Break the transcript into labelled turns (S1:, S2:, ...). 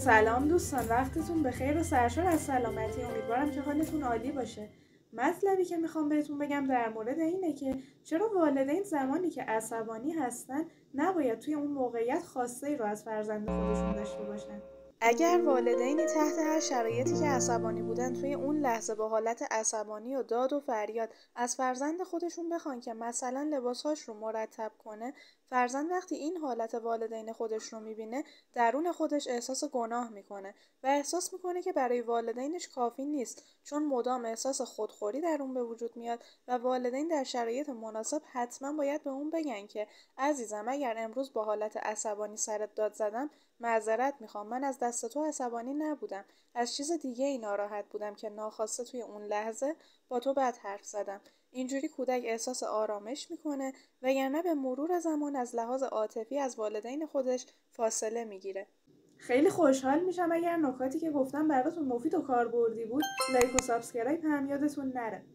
S1: سلام دوستان، وقتتون بخیر و سرشار از سلامتی. امیدوارم که حالتون عالی باشه. مطلبی که میخوام بهتون بگم در مورد اینه که چرا والدین زمانی که عصبانی هستن نباید توی اون موقعیت خاصه‌ای رو از فرزند خودشون داشته باشن. اگر والدینی تحت هر شرایطی که عصبانی بودن توی اون لحظه با حالت عصبانی و داد و فریاد از فرزند خودشون بخوان که مثلا لباسهاش رو مرتب کنه، فرزند وقتی این حالت والدین خودش رو میبینه درون خودش احساس گناه میکنه و احساس میکنه که برای والدینش کافی نیست، چون مدام احساس خودخوری در اون به وجود میاد و والدین در شرایط مناسب حتما باید به اون بگن که عزیزم اگر امروز با حالت عصبانی سرت داد زدم معذرت میخوام، من از دست تو عصبانی نبودم، از چیز دیگه ای ناراحت بودم که ناخواسته توی اون لحظه با تو بد حرف زدم. اینجوری کودک احساس آرامش میکنه وگرنه به مرور زمان از لحاظ عاطفی از والدین خودش فاصله میگیره. خیلی خوشحال میشم اگر نکاتی که گفتم براتون مفید و کاربردی بود. لایک و سابسکرایب هم یادتون نره.